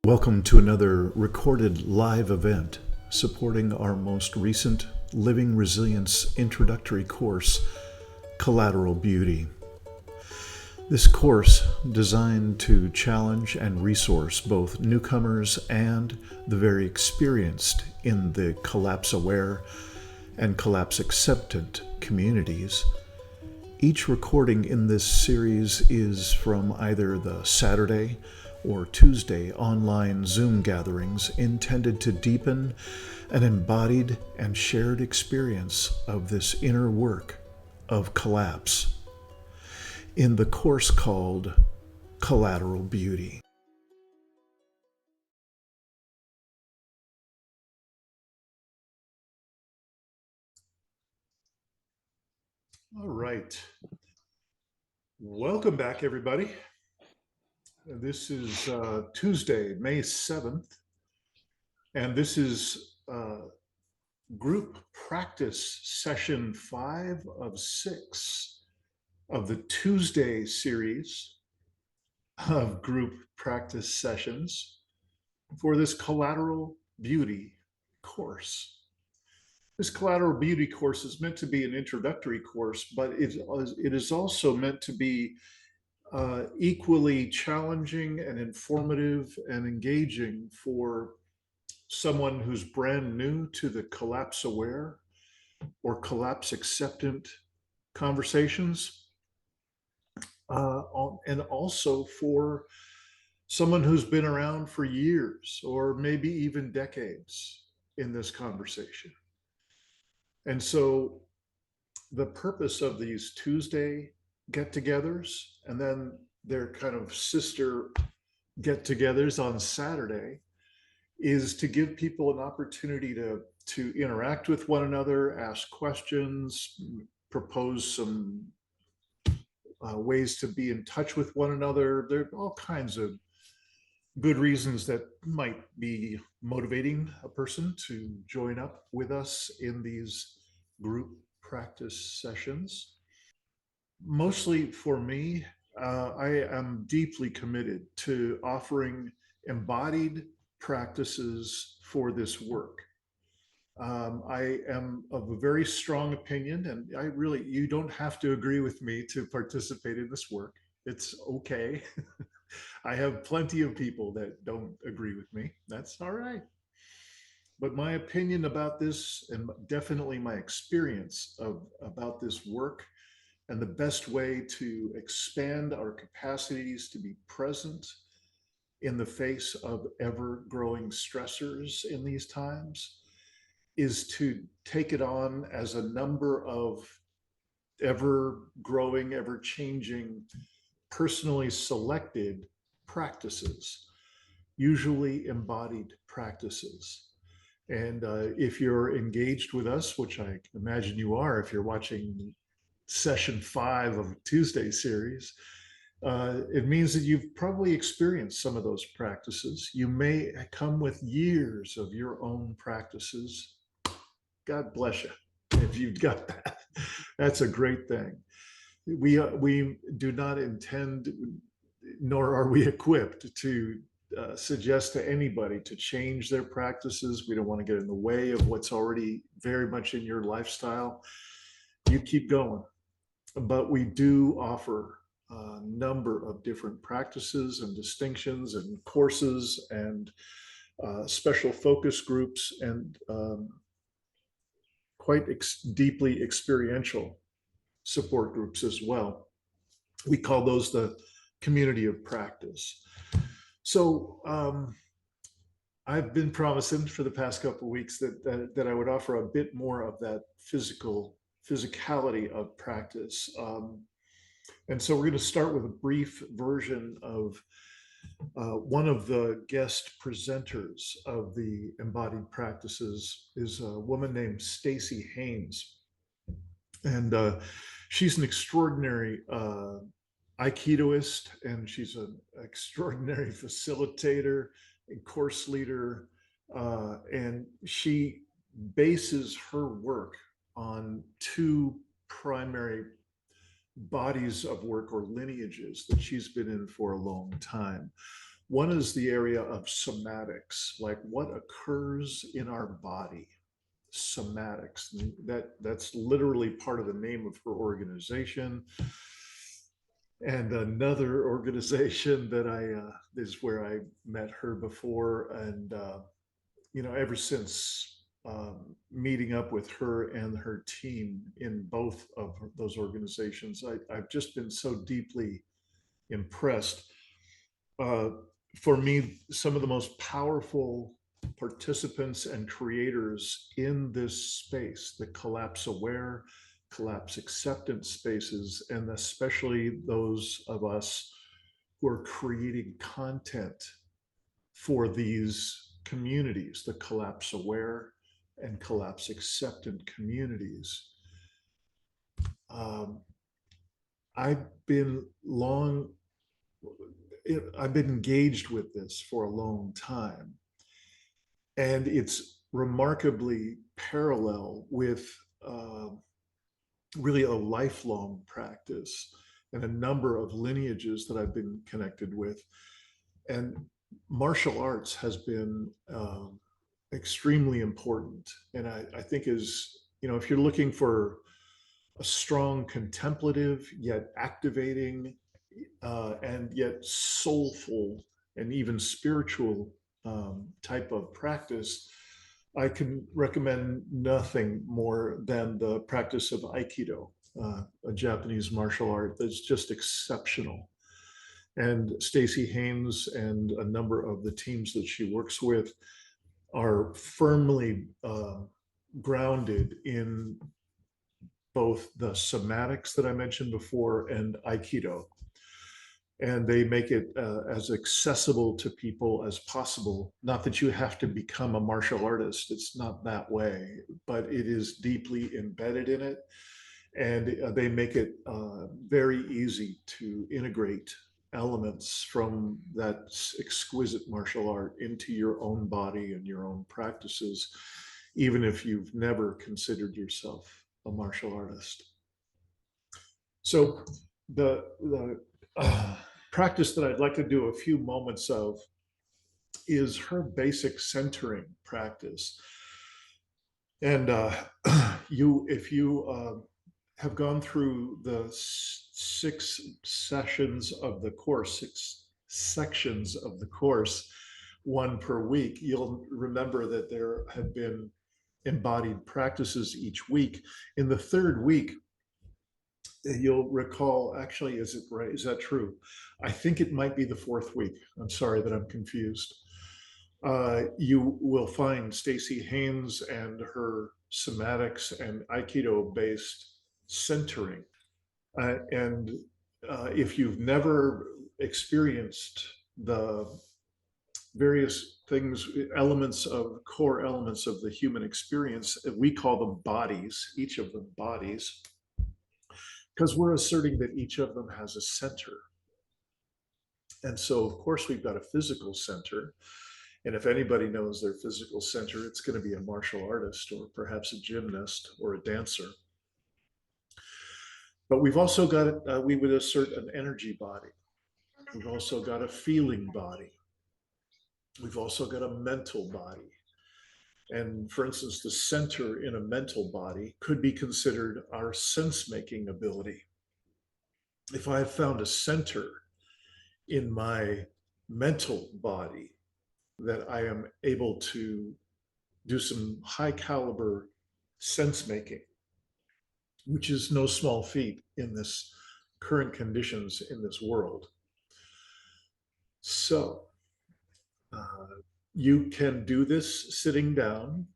Welcome to another recorded live event supporting our most recent Living Resilience Introductory Course, Collateral Beauty. This course, designed to challenge and resource both newcomers and the very experienced in the collapse-aware and collapse-acceptant communities. Each recording in this series is from either the Saturday or Tuesday online Zoom gatherings intended to deepen an embodied and shared experience of this inner work of collapse in the course called Collateral Beauty. All right. Welcome back, everybody. This is Tuesday, May 7th, and this is group practice session 5 of 6 of the Tuesday series of group practice sessions for this Collateral Beauty course. This Collateral Beauty course is meant to be an introductory course, but it is also meant to be equally challenging and informative and engaging for someone who's brand new to the collapse aware or collapse acceptant conversations, and also for someone who's been around for years or maybe even decades in this conversation. And so the purpose of these Tuesday get-togethers and then their kind of sister get-togethers on Saturday is to give people an opportunity to interact with one another, ask questions, propose some ways to be in touch with one another. There are all kinds of good reasons that might be motivating a person to join up with us in these group practice sessions. Mostly for me, I am deeply committed to offering embodied practices for this work. I am of a very strong opinion, and you don't have to agree with me to participate in this work. It's okay. I have plenty of people that don't agree with me. That's all right. But my opinion about this, and definitely my experience about this work, and the best way to expand our capacities to be present in the face of ever-growing stressors in these times is to take it on as a number of ever-growing, ever-changing, personally selected practices, usually embodied practices. And if you're engaged with us, which I imagine you are if you're watching session 5 of a Tuesday series, it means that you've probably experienced some of those practices. You may come with years of your own practices. God bless you if you've got that. That's a great thing. We do not intend, nor are we equipped to suggest to anybody to change their practices. We don't want to get in the way of what's already very much in your lifestyle. You keep going. But we do offer a number of different practices and distinctions and courses and special focus groups and quite deeply experiential support groups as well. We call those the community of practice. So I've been promising for the past couple of weeks that I would offer a bit more of that physicality of practice. And so we're going to start with a brief version of one of the guest presenters of the embodied practices is a woman named Stacy Haynes. And she's an extraordinary Aikidoist, and she's an extraordinary facilitator and course leader. And she bases her work on 2 primary bodies of work or lineages that she's been in for a long time. One is the area of somatics, like what occurs in our body. Somatics. That's literally part of the name of her organization. And another organization that is where I met her before, and ever since meeting up with her and her team in both of those organizations, I've just been so deeply impressed. Uh, for me, some of the most powerful participants and creators in this space, the collapse aware, collapse acceptance spaces, and especially those of us who are creating content for these communities, the collapse aware and collapse acceptant communities. Um, I've been long, I've been engaged with this for a long time, and it's remarkably parallel with uh, really a lifelong practice and a number of lineages that I've been connected with. And martial arts has been extremely important. And I think if you're looking for a strong, contemplative, yet activating, and yet soulful and even spiritual type of practice, I can recommend nothing more than the practice of Aikido, a Japanese martial art that's just exceptional. And Stacey Haynes and a number of the teams that she works with are firmly grounded in both the somatics that I mentioned before and Aikido. And they make it as accessible to people as possible. Not that you have to become a martial artist, it's not that way, but it is deeply embedded in it. And they make it very easy to integrate elements from that exquisite martial art into your own body and your own practices, even if you've never considered yourself a martial artist. So the practice that I'd like to do a few moments of is her basic centering practice. And if you have gone through the 6 sections of the course, 6 sections of the course, one per week, you'll remember that there have been embodied practices each week. In the third week, you'll recall, actually, is it right? Is that true? I think it might be the fourth week. I'm sorry that I'm confused. You will find Stacey Haynes and her somatics and Aikido based centering. And if you've never experienced the various things, core elements of the human experience, we call them bodies, each of them bodies, because we're asserting that each of them has a center. And so, of course, we've got a physical center. And if anybody knows their physical center, it's going to be a martial artist or perhaps a gymnast or a dancer. But we've also got, we would assert an energy body. We've also got a feeling body. We've also got a mental body. And for instance, the center in a mental body could be considered our sense-making ability. If I have found a center in my mental body, that I am able to do some high caliber sense making, which is no small feat in this current conditions in this world. So you can do this sitting down.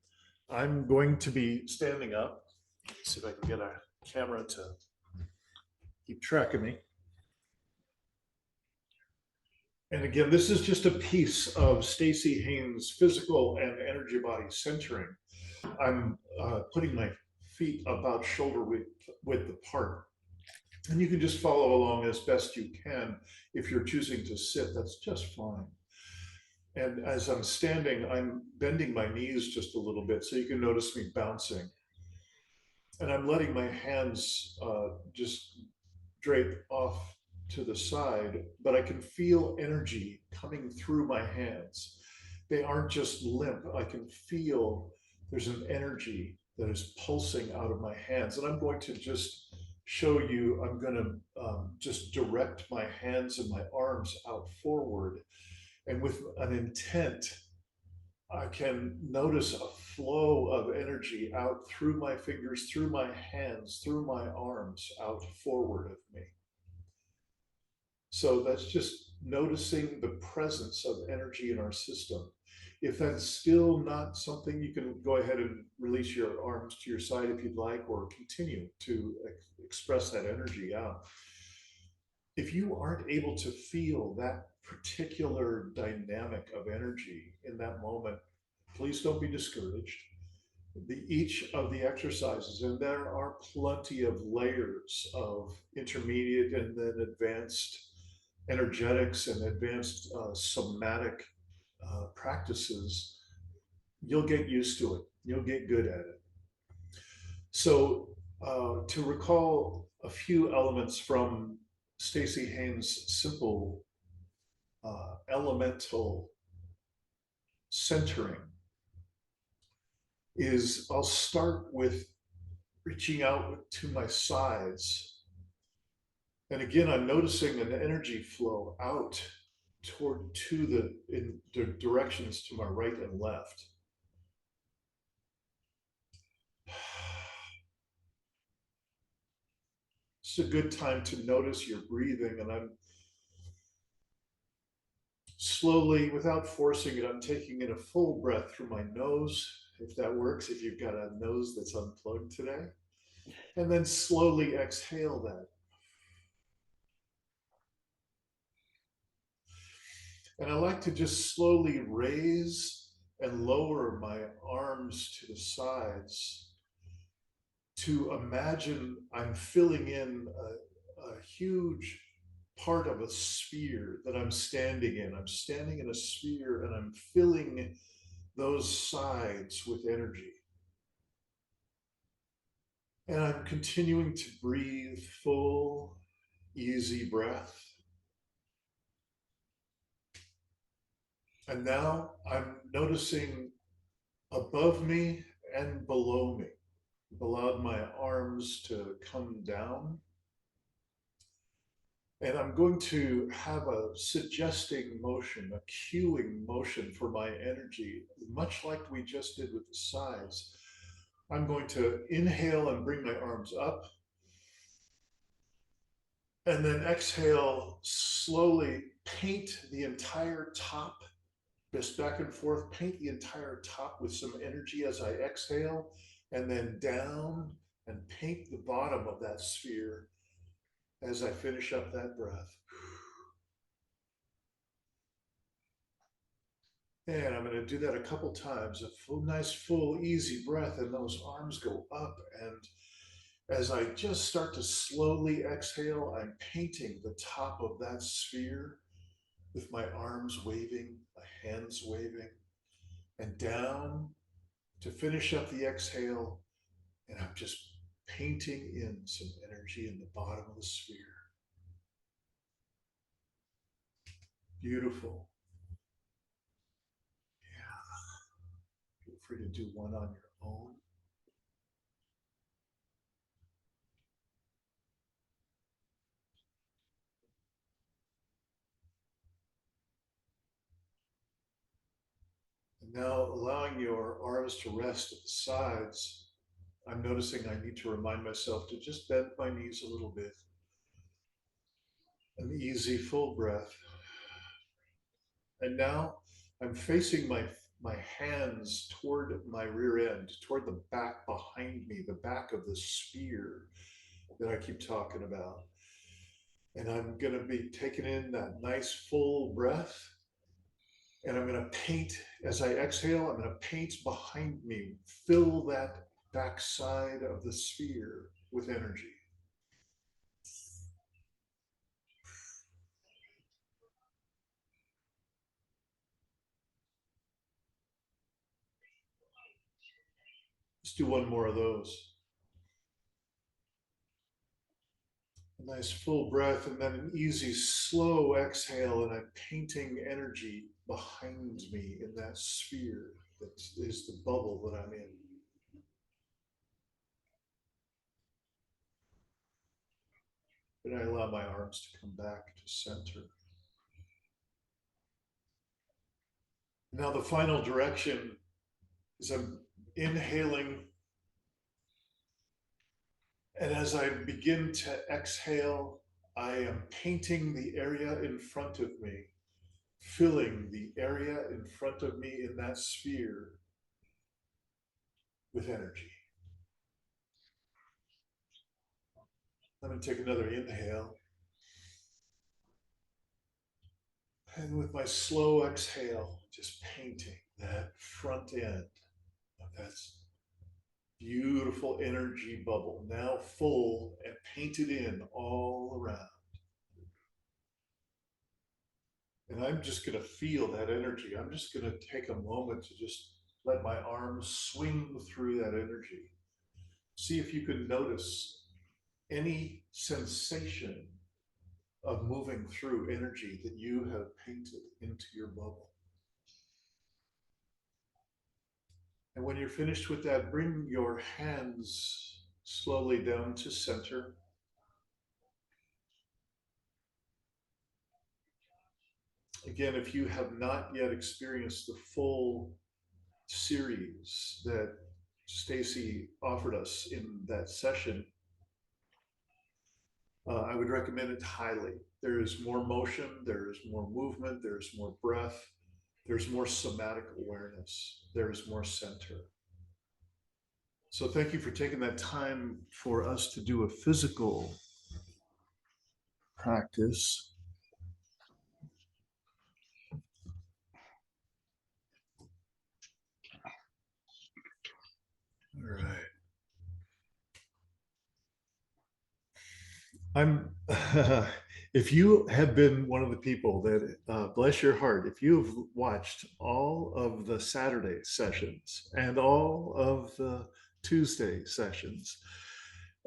I'm going to be standing up. Let's see if I can get a camera to keep track of me. And again, this is just a piece of Stacey Haynes' physical and energy body centering. I'm putting my feet about shoulder width apart. And you can just follow along as best you can. If you're choosing to sit, that's just fine. And as I'm standing, I'm bending my knees just a little bit, so you can notice me bouncing. And I'm letting my hands just drape off to the side, but I can feel energy coming through my hands. They aren't just limp. I can feel there's an energy that is pulsing out of my hands. And I'm going to just show you, I'm going to just direct my hands and my arms out forward. And with an intent, I can notice a flow of energy out through my fingers, through my hands, through my arms, out forward of me. So that's just noticing the presence of energy in our system. If that's still not something, you can go ahead and release your arms to your side if you'd like, or continue to express that energy out. If you aren't able to feel that particular dynamic of energy in that moment, please don't be discouraged. Each of the exercises, and there are plenty of layers of intermediate and then advanced energetics and advanced somatic practices, you'll get used to it. You'll get good at it. So, to recall a few elements from Stacey Haynes' simple elemental centering, is I'll start with reaching out to my sides. And again, I'm noticing an energy flow out toward in the directions to my right and left. It's a good time to notice your breathing, and I'm slowly, without forcing it, I'm taking in a full breath through my nose, if that works, if you've got a nose that's unplugged today. And then slowly exhale that. And I like to just slowly raise and lower my arms to the sides to imagine I'm filling in a huge part of a sphere that I'm standing in. I'm standing in a sphere and I'm filling those sides with energy. And I'm continuing to breathe full, easy breath. And now I'm noticing above me and below me. I've allowed my arms to come down. And I'm going to have a suggesting motion, a cueing motion for my energy, much like we just did with the sides. I'm going to inhale and bring my arms up. And then exhale, slowly paint the entire top, just back and forth, paint the entire top with some energy as I exhale, and then down and paint the bottom of that sphere as I finish up that breath. And I'm going to do that a couple times. A full, nice, full, easy breath, and those arms go up. And as I just start to slowly exhale, I'm painting the top of that sphere with my arms waving, my hands waving, and down to finish up the exhale. And I'm just painting in some energy in the bottom of the sphere. Beautiful. Yeah. Feel free to do one on your own. And now allowing your arms to rest at the sides, I'm noticing I need to remind myself to just bend my knees a little bit. An easy full breath. And now I'm facing my hands toward my rear end, toward the back behind me, the back of the sphere that I keep talking about. And I'm going to be taking in that nice full breath. And I'm going to paint, as I exhale, I'm going to paint behind me, fill that back side of the sphere with energy. Let's do one more of those. A nice full breath, and then an easy, slow exhale, and I'm painting energy behind me in that sphere that is the bubble that I'm in. And I allow my arms to come back to center. Now, the final direction is I'm inhaling, and as I begin to exhale, I am painting the area in front of me, filling the area in front of me in that sphere with energy. I'm going to take another inhale. And with my slow exhale, just painting that front end of that beautiful energy bubble, now full and painted in all around. And I'm just going to feel that energy. I'm just going to take a moment to just let my arms swing through that energy. See if you can notice any sensation of moving through energy that you have painted into your bubble. And when you're finished with that, bring your hands slowly down to center. Again, if you have not yet experienced the full series that Stacy offered us in that session, I would recommend it highly. There is more motion, there is more movement, there's more breath, there's more somatic awareness, there's more center. So thank you for taking that time for us to do a physical practice. All right. I'm, if you have been one of the people that, bless your heart, if you have watched all of the Saturday sessions and all of the Tuesday sessions,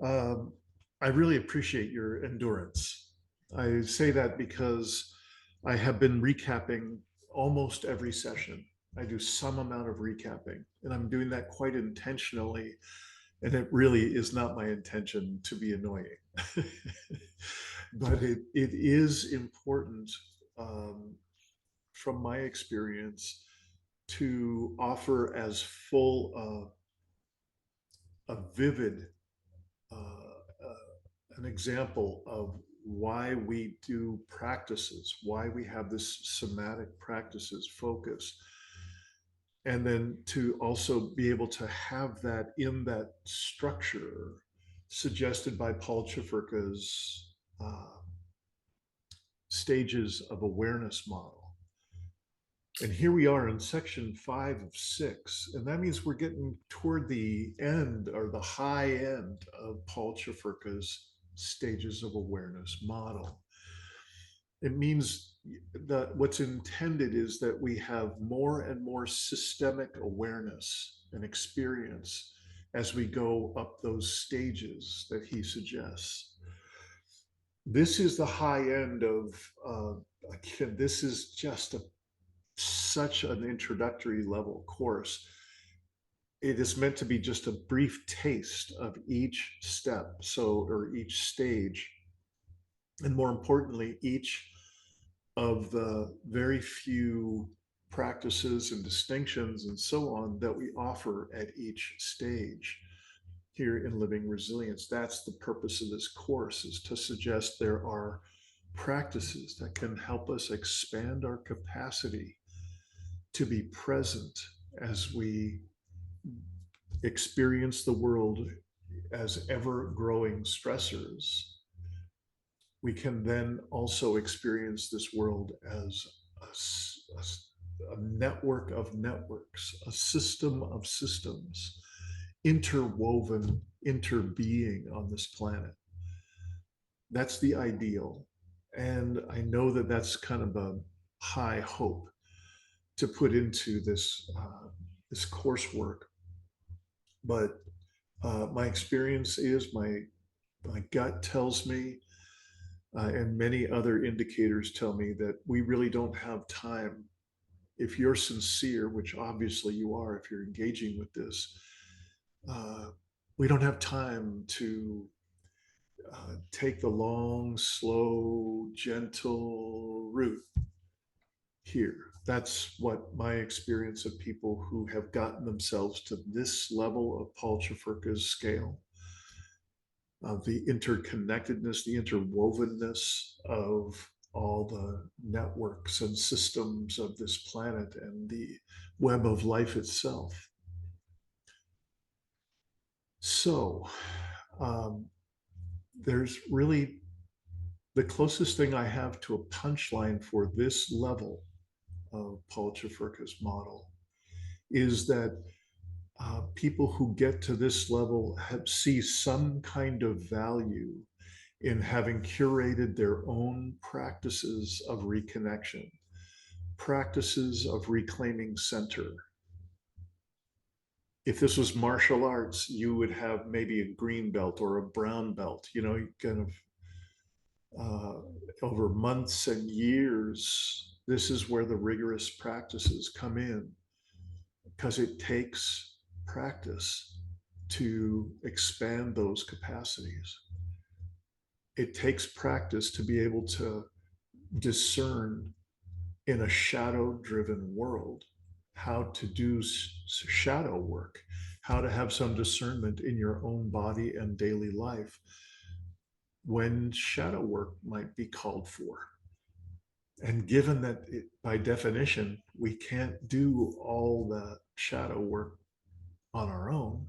um, I really appreciate your endurance. I say that because I have been recapping almost every session. I do some amount of recapping, and I'm doing that quite intentionally. And it really is not my intention to be annoying. But it is important, um, from my experience, to offer as full a vivid an example of why we do practices, why we have this somatic practices focus, and then to also be able to have that in that structure suggested by Paul Chefurka's stages of awareness model. And here we are in section 5 of 6, and that means we're getting toward the end or the high end of Paul Chefurka's stages of awareness model. It means that what's intended is that we have more and more systemic awareness and experience as we go up those stages that he suggests. This is the high end of, again, this is just such an introductory level course. It is meant to be just a brief taste of each step, or each stage, and more importantly, each of the very few practices and distinctions and so on that we offer at each stage here in Living Resilience. That's the purpose of this course, is to suggest there are practices that can help us expand our capacity to be present as we experience the world as ever growing stressors. We can then also experience this world as a network of networks, a system of systems, interwoven, interbeing on this planet. That's the ideal. And I know that that's kind of a high hope to put into this coursework. But my experience is, my gut tells me and many other indicators tell me that we really don't have time. If you're sincere, which obviously you are if you're engaging with this, uh, we don't have time to take the long, slow, gentle route here. That's what my experience of people who have gotten themselves to this level of Paul Chefurka's scale, of the interconnectedness, the interwovenness of all the networks and systems of this planet and the web of life itself. So, um, there's really the closest thing I have to a punchline for this level of Paul Chefurka's model is that people who get to this level see some kind of value in having curated their own practices of reconnection, practices of reclaiming center. If this was martial arts, you would have maybe a green belt or a brown belt, you know, kind of over months and years. This is where the rigorous practices come in because it takes practice to expand those capacities. It takes practice to be able to discern in a shadow driven world how to do shadow work, how to have some discernment in your own body and daily life when shadow work might be called for. And given that by definition, we can't do all the shadow work on our own,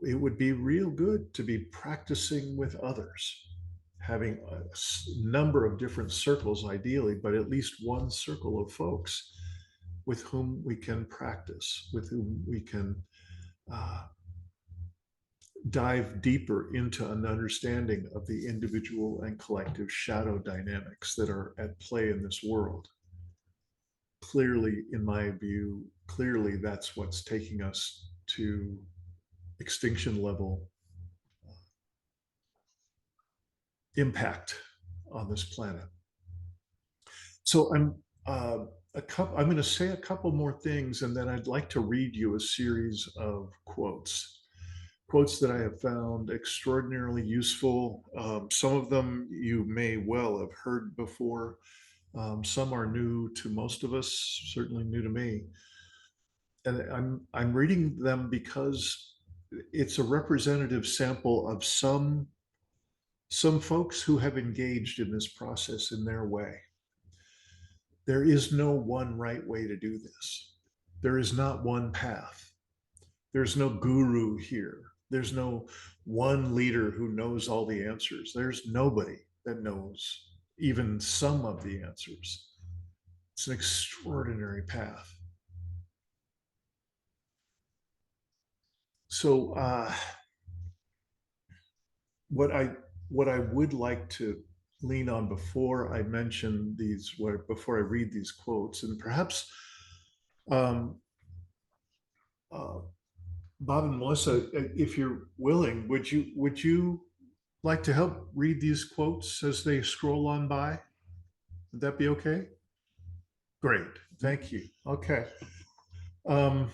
it would be real good to be practicing with others, having a number of different circles ideally, but at least one circle of folks with whom we can practice, with whom we can uh, dive deeper into an understanding of the individual and collective shadow dynamics that are at play in this world. Clearly, in my view, clearly that's what's taking us to extinction level impact on this planet. So I'm going to say a couple more things, and then I'd like to read you a series of quotes that I have found extraordinarily useful. Some of them you may well have heard before. Some are new to most of us, certainly new to me. And I'm reading them because it's a representative sample of some folks who have engaged in this process in their way. There is no one right way to do this. There is not one path. There's no guru here. There's no one leader who knows all the answers. There's nobody that knows even some of the answers. It's an extraordinary path. So what I would like to lean on before I mention these, before I read these quotes, and perhaps um, uh, Bob and Melissa, if you're willing, would you like to help read these quotes as they scroll on by? Would that be okay? Great, thank you. Okay. Um,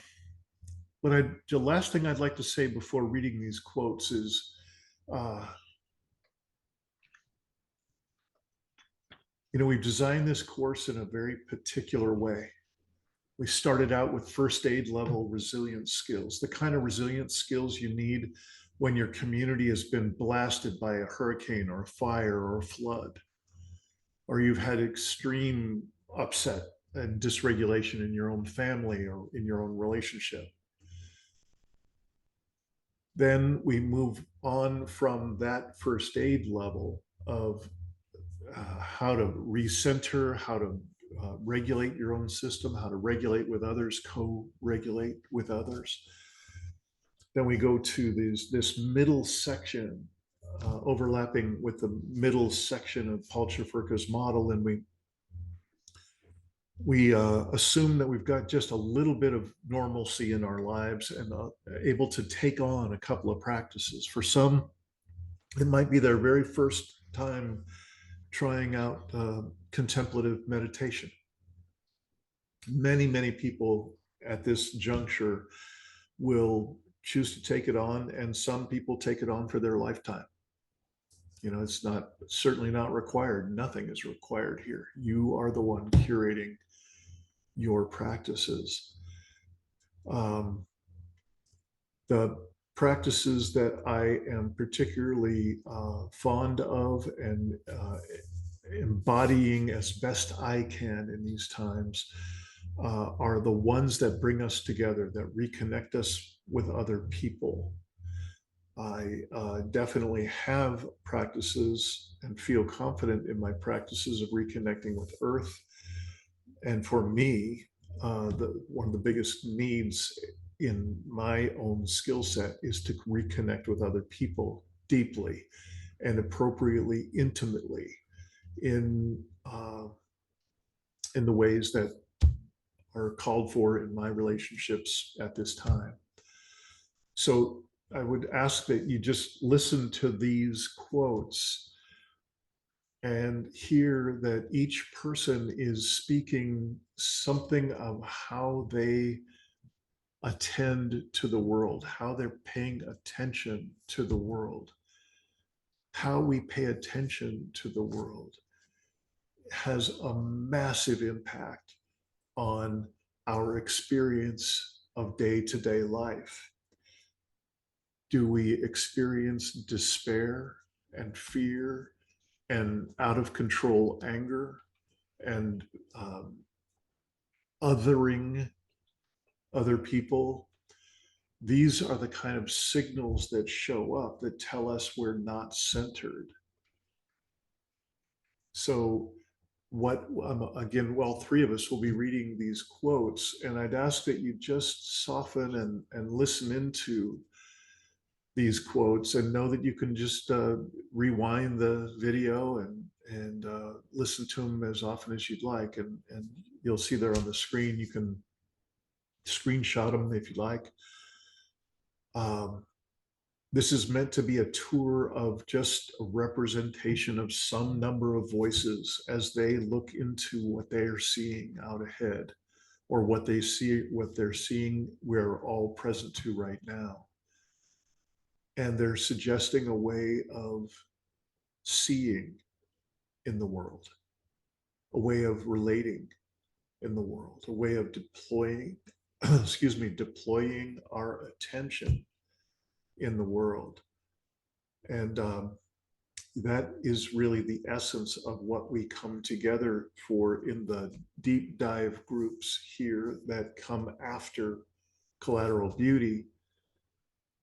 the last thing I'd like to say before reading these quotes is, uh, we've designed this course in a very particular way. We started out with first aid level resilience skills, the kind of resilience skills you need when your community has been blasted by a hurricane or a fire or a flood, or you've had extreme upset and dysregulation in your own family or in your own relationship. Then we move on from that first aid level of how to recenter, how to regulate your own system, how to regulate with others, co-regulate with others. Then we go to this middle section, overlapping with the middle section of Paul Chefurka's model, and we assume that we've got just a little bit of normalcy in our lives and able to take on a couple of practices. For some, it might be their very first time trying out contemplative meditation. Many people at this juncture will choose to take it on, and some people take it on for their lifetime. It's not certainly not required. Nothing is required here. You are the one curating your practices. The practices that I am particularly fond of and embodying as best I can in these times are the ones that bring us together, that reconnect us with other people. I definitely have practices and feel confident in my practices of reconnecting with Earth. And for me, one of the biggest needs in my own skill set is to reconnect with other people deeply and appropriately, intimately, in the ways that are called for in my relationships at this time. So I would ask that you just listen to these quotes and hear that each person is speaking something of how they attend to the world, how they're paying attention to the world. How we pay attention to the world has a massive impact on our experience of day-to-day life. Do we experience despair and fear and out of control anger and othering other people? These are the kind of signals that show up that tell us we're not centered. So again, well, three of us will be reading these quotes, and I'd ask that you just soften and listen into these quotes and know that you can just rewind the video and listen to them as often as you'd like. And you'll see there on the screen, you can screenshot them if you like. This is meant to be a tour of just a representation of some number of voices as they look into what they are seeing out ahead, or what they're seeing we're all present to right now. And they're suggesting a way of seeing in the world, a way of relating in the world, a way of deploying, deploying our attention in the world. And that is really the essence of what we come together for in the deep dive groups here that come after Collateral Beauty.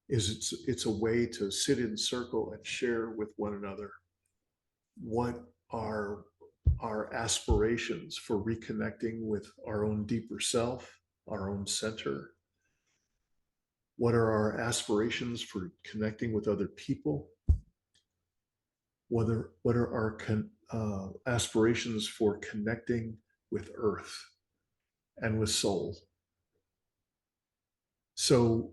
It's a way to sit in circle and share with one another what are our aspirations for reconnecting with our own deeper self, our own center. What are our aspirations for connecting with other people? What are our aspirations for connecting with Earth and with soul? So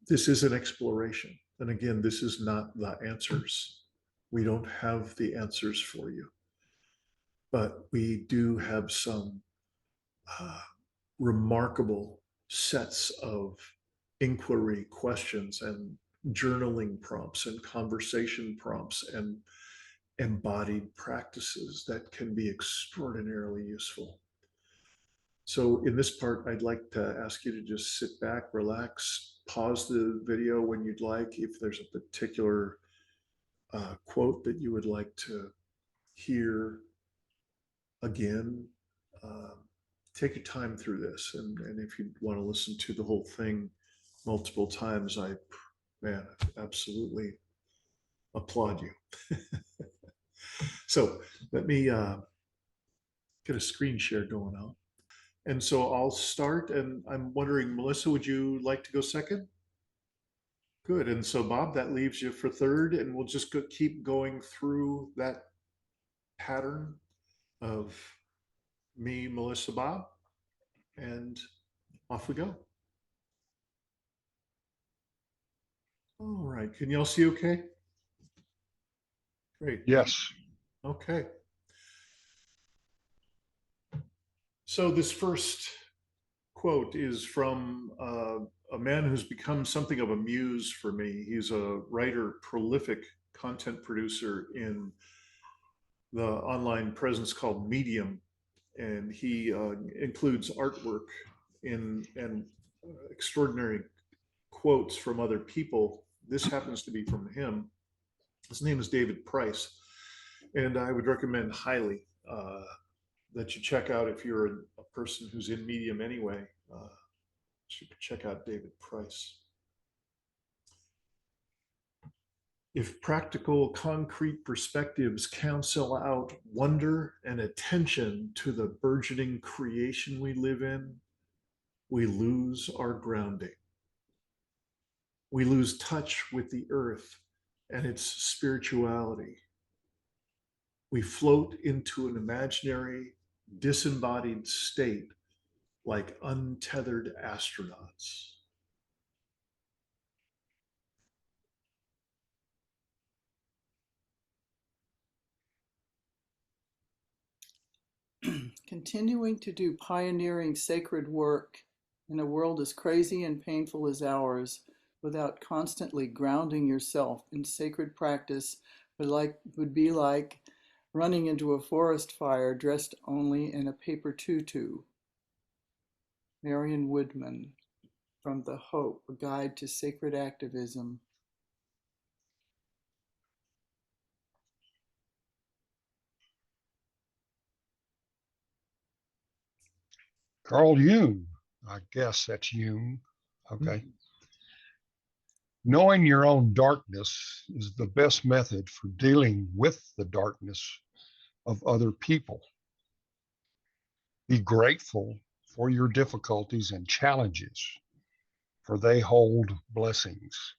this is an exploration. And again, this is not the answers. We don't have the answers for you. But we do have some remarkable sets of inquiry questions and journaling prompts and conversation prompts and embodied practices that can be extraordinarily useful. So in this part, I'd like to ask you to just sit back, relax, pause the video when you'd like. If there's a particular quote that you would like to hear again, take your time through this. And if you want to listen to the whole thing multiple times, I absolutely applaud you. So let me get a screen share going on. And so I'll start, and I'm wondering, Melissa, would you like to go second? Good. And so Bob, that leaves you for third, and we'll just keep going through that pattern of me, Melissa, Bob, and off we go. All right. Can y'all see okay? Great. Yes. Okay. So this first quote is from a man who's become something of a muse for me. He's a writer, prolific content producer in the online presence called Medium, and he includes artwork in and extraordinary quotes from other people. This happens to be from him. His name is David Price, and I would recommend highly that you check out if you're a person who's in Medium anyway. You should check out David Price. If practical, concrete perspectives cancel out wonder and attention to the burgeoning creation we live in, we lose our grounding. We lose touch with the earth and its spirituality. We float into an imaginary, disembodied state like untethered astronauts. Continuing to do pioneering sacred work in a world as crazy and painful as ours without constantly grounding yourself in sacred practice would be like running into a forest fire dressed only in a paper tutu. Marion Woodman from The Hope, A Guide to Sacred Activism. Carl Jung. I guess that's Jung. Okay. Knowing your own darkness is the best method for dealing with the darkness of other people. Be grateful for your difficulties and challenges, for they hold blessings.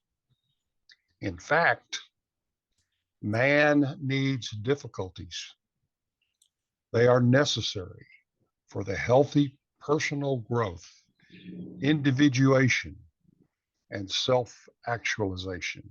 In fact, man needs difficulties. They are necessary for the healthy personal growth, individuation, and self-actualization.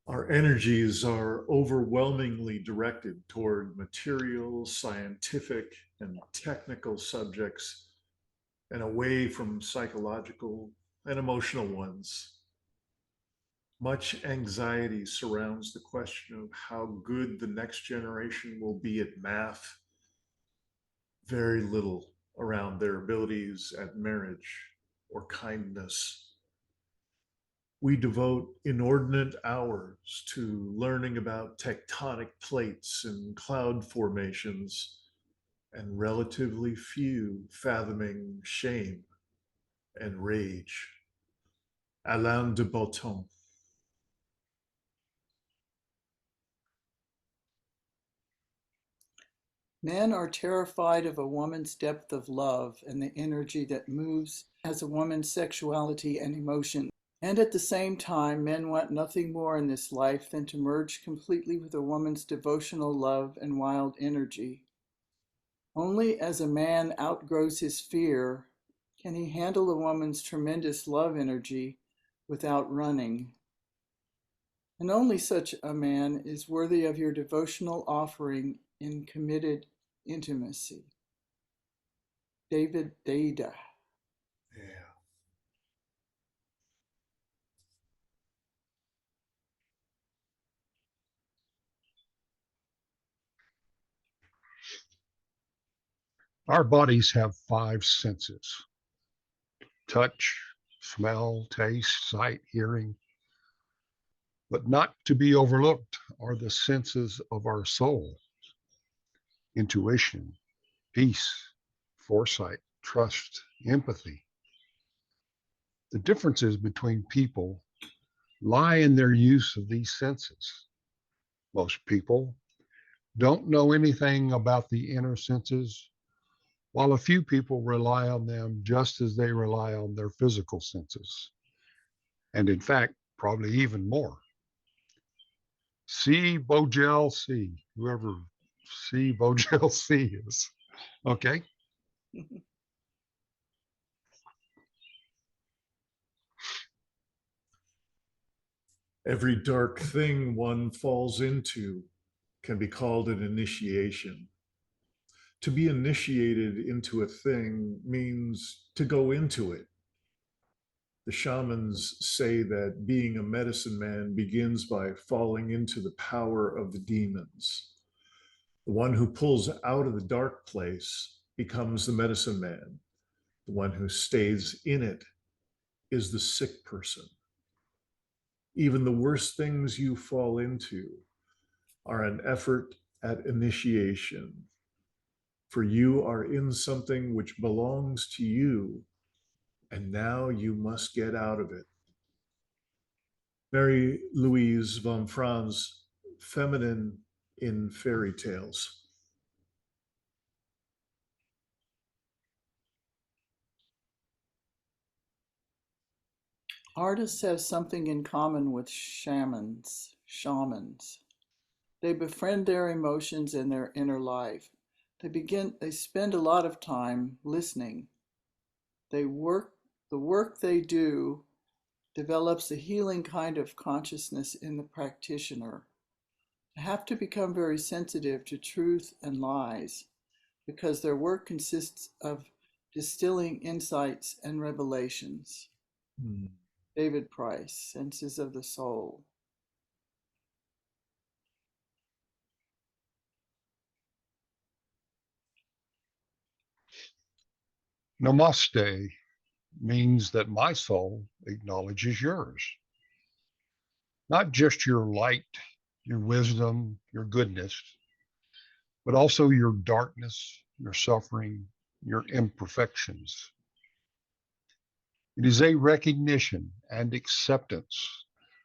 Our energies are overwhelmingly directed toward material, scientific, and technical subjects and away from psychological and emotional ones. Much anxiety surrounds the question of how good the next generation will be at math, very little around their abilities at marriage or kindness. We devote inordinate hours to learning about tectonic plates and cloud formations, and relatively few fathoming shame and rage. Alain de Botton. Men are terrified of a woman's depth of love and the energy that moves as a woman's sexuality and emotion. And at the same time, men want nothing more in this life than to merge completely with a woman's devotional love and wild energy. Only as a man outgrows his fear can he handle a woman's tremendous love energy without running. And only such a man is worthy of your devotional offering in committed intimacy. David Deida. Yeah. Our bodies have five senses: touch, smell, taste, sight, hearing. But not to be overlooked are the senses of our soul: intuition, peace, foresight, trust, empathy. The differences between people lie in their use of these senses. Most people don't know anything about the inner senses, while a few people rely on them just as they rely on their physical senses. And in fact, probably even more. C. Bojel C. Whoever C. Bojel C is. Okay. Every dark thing one falls into can be called an initiation. To be initiated into a thing means to go into it. The shamans say that being a medicine man begins by falling into the power of the demons. The one who pulls out of the dark place becomes the medicine man. The one who stays in it is the sick person. Even the worst things you fall into are an effort at initiation, for you are in something which belongs to you, and now you must get out of it. Mary Louise von Franz, Feminine in Fairy Tales. Artists have something in common with shamans. They befriend their emotions and their inner life. They spend a lot of time listening. The work they do develops a healing kind of consciousness in the practitioner. They have to become very sensitive to truth and lies because their work consists of distilling insights and revelations. David Price, Senses of the Soul. Namaste means that my soul acknowledges yours, not just your light, your wisdom, your goodness, but also your darkness, your suffering, your imperfections. It is a recognition and acceptance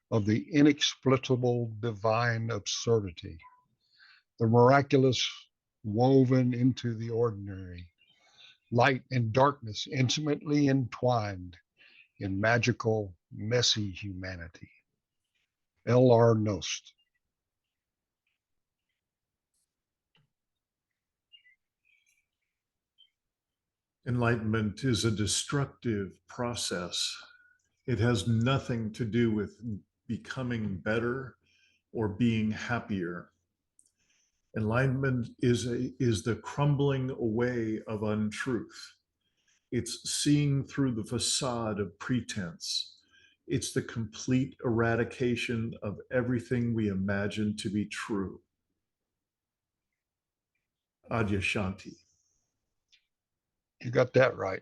of the inexplicable divine absurdity, the miraculous woven into the ordinary, light and darkness intimately entwined in magical, messy humanity. L.R. Nost. Enlightenment is a destructive process. It has nothing to do with becoming better or being happier. Enlightenment is the crumbling away of untruth. It's seeing through the facade of pretense. It's the complete eradication of everything we imagine to be true. Adyashanti. You got that right.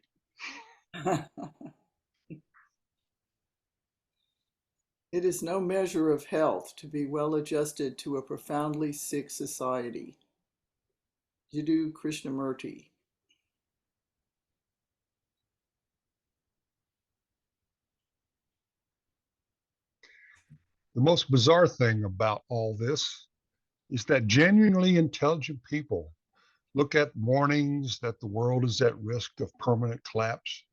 It is no measure of health to be well adjusted to a profoundly sick society. Jiddu Krishnamurti. The most bizarre thing about all this is that genuinely intelligent people look at warnings that the world is at risk of permanent collapse,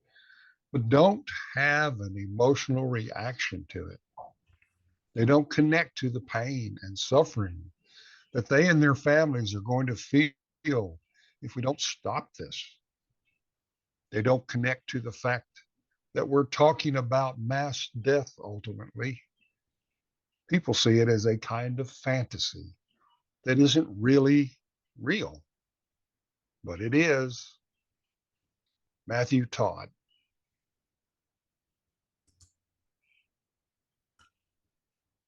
but don't have an emotional reaction to it. They don't connect to the pain and suffering that they and their families are going to feel if we don't stop this. They don't connect to the fact that we're talking about mass death ultimately. People see it as a kind of fantasy that isn't really real, but it is. Matthew Todd.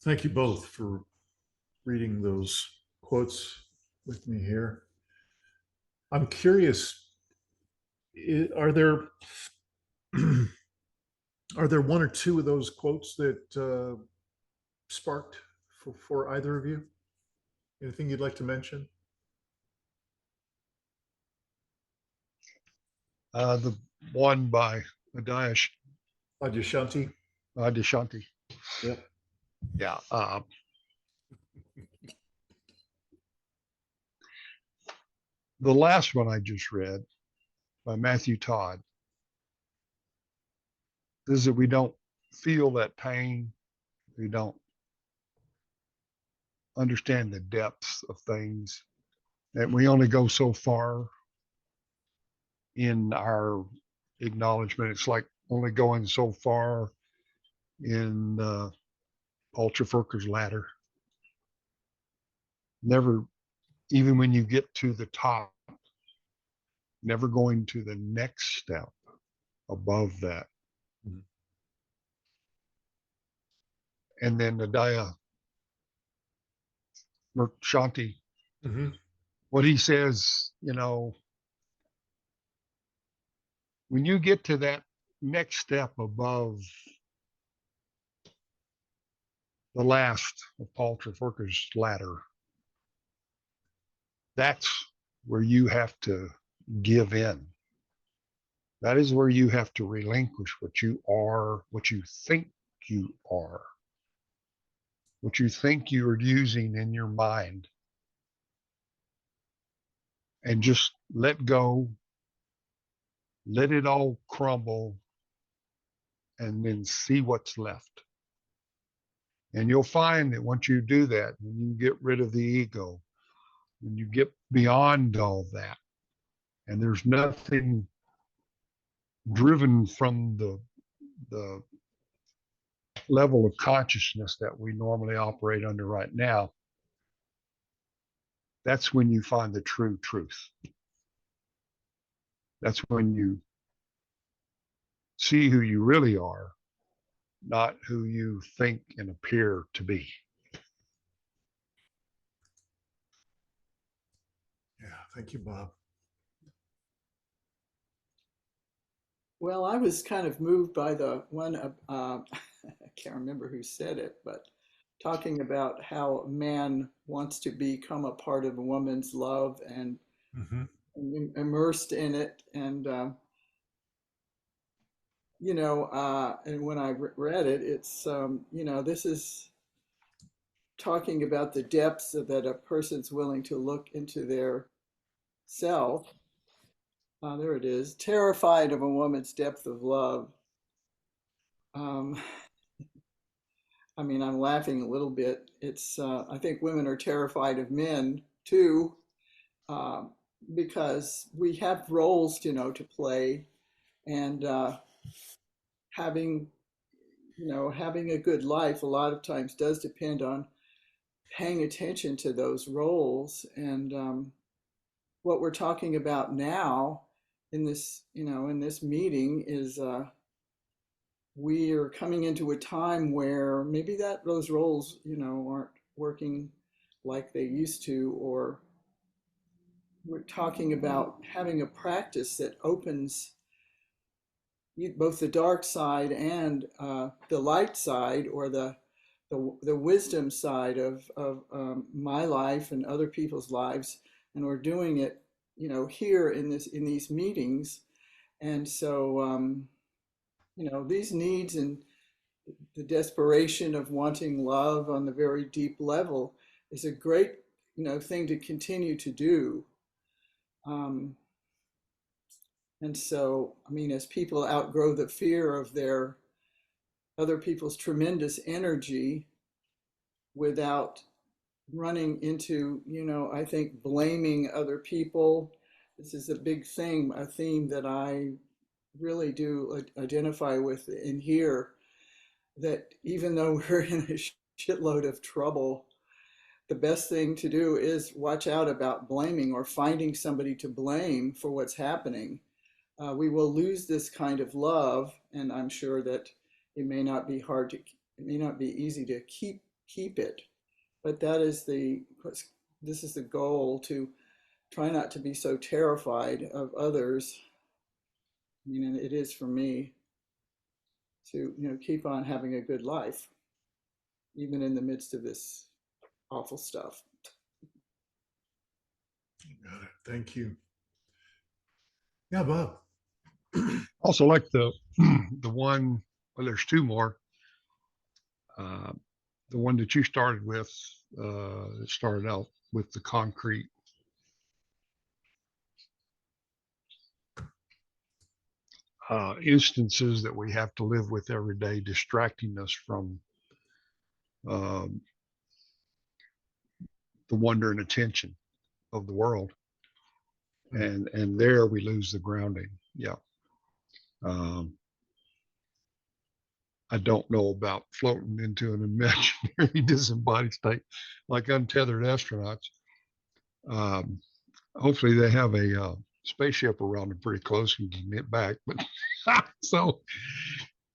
Thank you both for reading those quotes with me here. I'm curious, are there are there one or two of those quotes that sparked for either of you? Anything you'd like to mention? The one by Adyashanti. Adyashanti. Yep. Yeah. The last one I just read by Matthew Todd is that we don't feel that pain. We don't understand the depths of things, that we only go so far in our acknowledgement. It's like only going so far in Paul Chefurka's ladder. Never, even when you get to the top, never going to the next step above that. Mhm. And then the Daya Shanti, Mhm. what he says, you know, when you get to that next step above the last of Paul Chefurka's ladder, that's where you have to give in. That is where you have to relinquish what you are, what you think you are, what you think you're using in your mind, and just let go, let it all crumble, and then see what's left. And you'll find that once you do that, when you get rid of the ego, when you get beyond all that, and there's nothing driven from the level of consciousness that we normally operate under right now, that's when you find the true truth. That's when you see who you really are, not who you think and appear to be. Yeah, thank you, Bob. Well, I was kind of moved by the one, I can't remember who said it, but talking about how a man wants to become a part of a woman's love and Mhm. immersed in it. And, and when I read it, it's, this is talking about the depths that a person's willing to look into their self. There it is. Terrified of a woman's depth of love. Um, I mean, I'm laughing a little bit. I think women are terrified of men too, uh, because we have roles, to play, and having, having a good life a lot of times does depend on paying attention to those roles. And what we're talking about now in this, in this meeting is we are coming into a time where maybe that those roles, aren't working like they used to, or we're talking about having a practice that opens both the dark side and the light side, or the wisdom side of my life and other people's lives, and we're doing it, here in these meetings. And so, these needs and the desperation of wanting love on the very deep level is a great, thing to continue to do. Um, and so, I mean, as people outgrow the fear of their other people's tremendous energy without running into, I think blaming other people. This is a big thing, a theme that I really do identify with in here, that even though we're in a shitload of trouble, the best thing to do is watch out about blaming or finding somebody to blame for what's happening. We will lose this kind of love, and I'm sure that it may not be it may not be easy to keep it, but this is the goal, to try not to be so terrified of others. I mean, and it is for me to, keep on having a good life, even in the midst of this awful stuff. Got it. Thank you. Yeah, Bob. Also like the the one, well, there's two more. Uh, the one that you started with, it started out with the concrete instances that we have to live with every day, distracting us from um, the wonder and attention of the world. And there we lose the grounding. Yeah. Um, I don't know about floating into an imaginary disembodied state like untethered astronauts. Um, Hopefully they have a spaceship around them pretty close and can get back. But so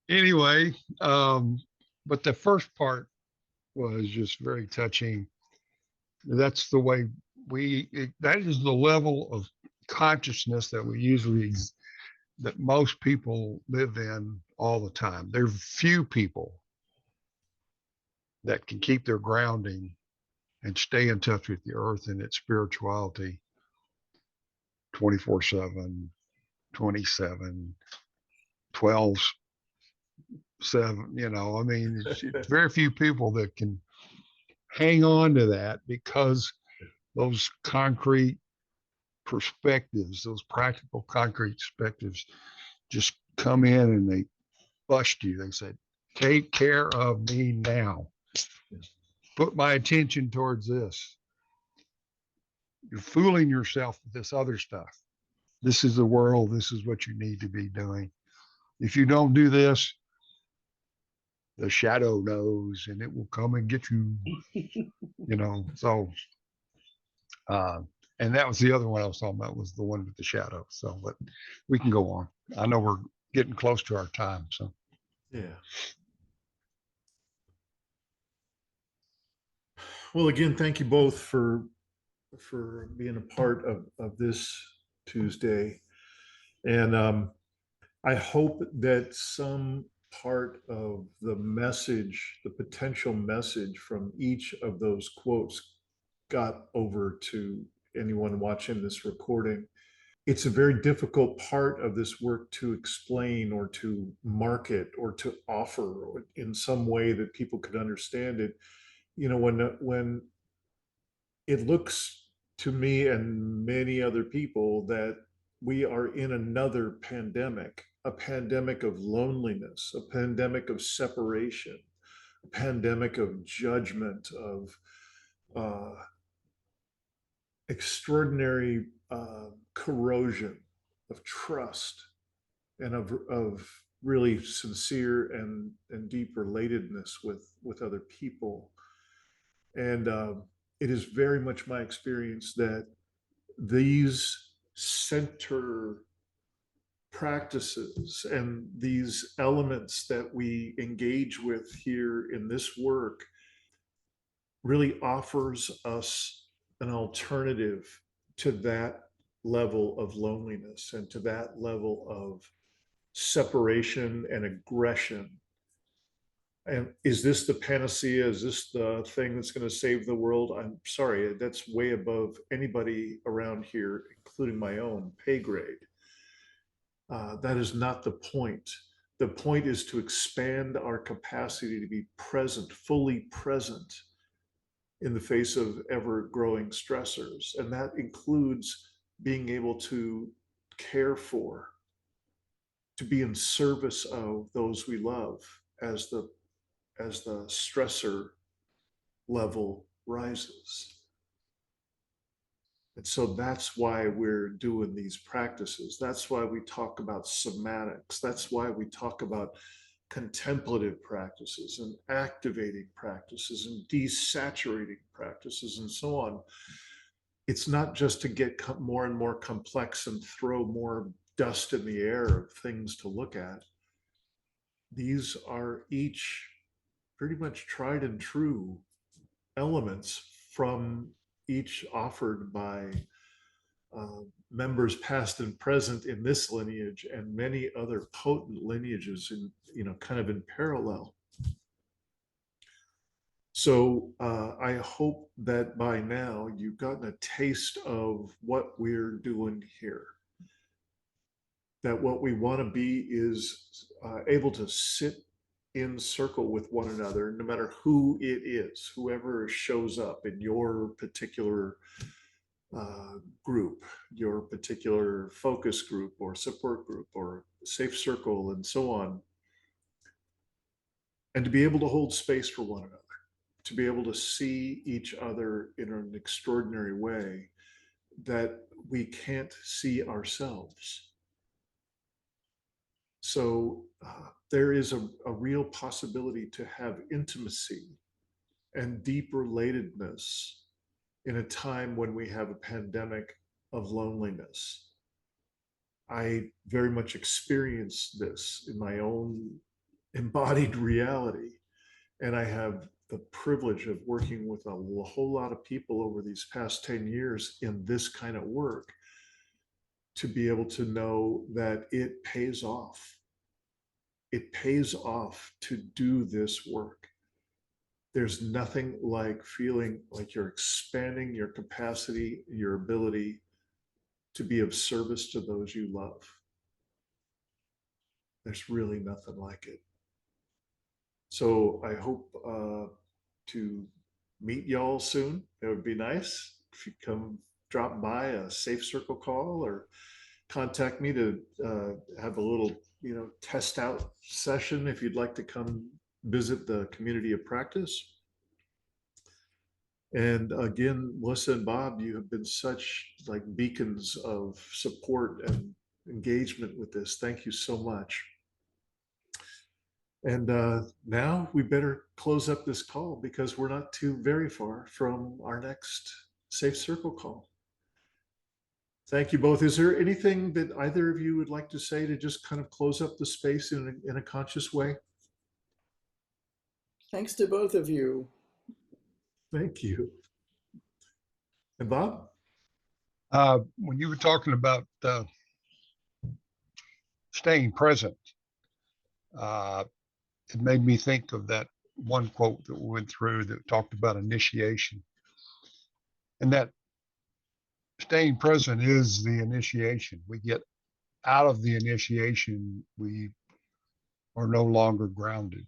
anyway, but the first part was just very touching. That's the way that is the level of consciousness that we usually, that most people live in all the time. There are few people that can keep their grounding and stay in touch with the earth and its spirituality 24/7, 27, 12, 7, I mean, it's very few people that can hang on to that, because those concrete perspectives, those practical concrete perspectives just come in and they bust you. They said, take care of me now. Put my attention towards this. You're fooling yourself with this other stuff. This is the world. This is what you need to be doing. If you don't do this, the shadow knows and it will come and get you, So, and that was the other one I was talking about, was the one with the shadow. So, but we can go on. I know we're getting close to our time. So, Yeah. Well, again, thank you both for being a part of this Tuesday. And I hope that some part of the message, the potential message from each of those quotes got over to anyone watching this recording. It's a very difficult part of this work to explain or to market or to offer in some way that people could understand it. When it looks to me and many other people that we are in another pandemic, a pandemic of loneliness, a pandemic of separation, a pandemic of judgment, of extraordinary corrosion of trust, and of really sincere and deep relatedness with other people. And it is very much my experience that these center practices and these elements that we engage with here in this work really offers us an alternative to that level of loneliness and to that level of separation and aggression. And is this the panacea? Is this the thing that's going to save the world? I'm sorry, that's way above anybody around here, including my own pay grade. That is not the point. The point is to expand our capacity to be present, fully present in the face of ever growing stressors. And that includes being able to care for, to be in service of those we love as the stressor level rises. And so that's why we're doing these practices. That's why we talk about somatics. That's why we talk about contemplative practices and activating practices and desaturating practices and so on. It's not just to get more and more complex and throw more dust in the air of things to look at. These are each pretty much tried and true elements from each offered by members past and present in this lineage and many other potent lineages in, kind of in parallel. So I hope that by now you've gotten a taste of what we're doing here. That what we want to be is able to sit in circle with one another, no matter who it is, whoever shows up in your particular group, your particular focus group or support group or safe circle and so on. And to be able to hold space for one another, to be able to see each other in an extraordinary way that we can't see ourselves. So there is a real possibility to have intimacy and deep relatedness in a time when we have a pandemic of loneliness. I very much experienced this in my own embodied reality. And I have the privilege of working with a whole lot of people over these past 10 years in this kind of work to be able to know that it pays off. It pays off to do this work. There's nothing like feeling like you're expanding your capacity, your ability to be of service to those you love. There's really nothing like it. So I hope to meet y'all soon. It would be nice if you come drop by a Safe Circle call or contact me to have a little, test out session if you'd like to come visit the community of practice. And again, Melissa and Bob, you have been such like beacons of support and engagement with this. Thank you so much. And now we better close up this call because we're not too very far from our next Safe Circle call. Thank you both. Is there anything that either of you would like to say to just kind of close up the space in a conscious way? Thanks to both of you. Thank you. And Bob? When you were talking about staying present, it made me think of that one quote that we went through that talked about initiation. And that staying present is the initiation. We get out of the initiation, we are no longer grounded.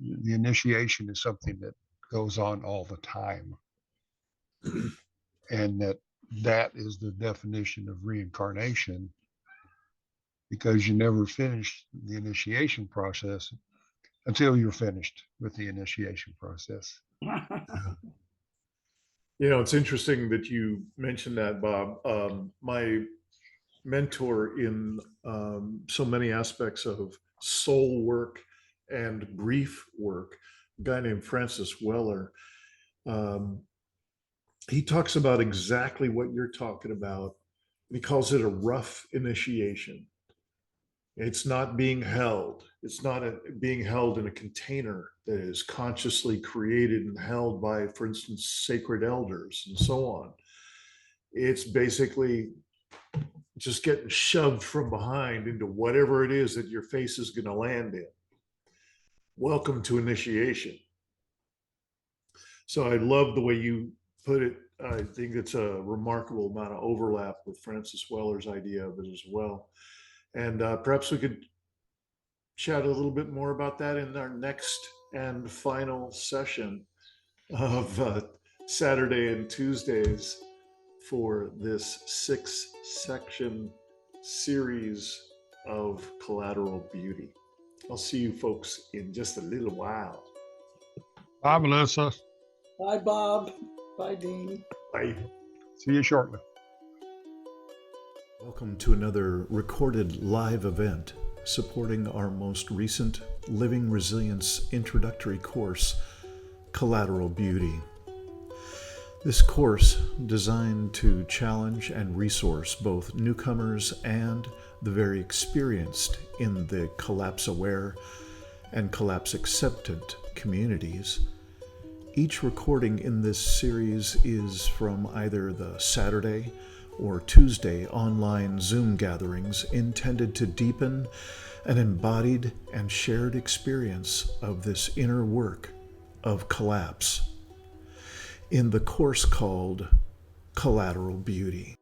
The initiation is something that goes on all the time. And that is the definition of reincarnation, because you never finish the initiation process until you're finished with the initiation process. It's interesting that you mentioned that, Bob. My mentor in so many aspects of soul work and grief work, a guy named Francis Weller, he talks about exactly what you're talking about. He calls it a rough initiation. It's not being held. It's not being held in a container that is consciously created and held by, for instance, sacred elders and so on. It's basically just getting shoved from behind into whatever it is that your face is going to land in. Welcome to initiation. So I love the way you put it. I think it's a remarkable amount of overlap with Francis Weller's idea of it as well. And perhaps we could chat a little bit more about that in our next and final session of Saturday and Tuesdays for this 6-section series of Collateral Beauty. I'll see you folks in just a little while. Bye, Melissa. Bye, Bob. Bye, Dean. Bye. See you shortly. Welcome to another recorded live event supporting our most recent Living Resilience Introductory Course, Collateral Beauty. This course, designed to challenge and resource both newcomers and the very experienced in the collapse-aware and collapse-acceptant communities. Each recording in this series is from either the Saturday or Tuesday online Zoom gatherings intended to deepen an embodied and shared experience of this inner work of collapse in the course called Collateral Beauty.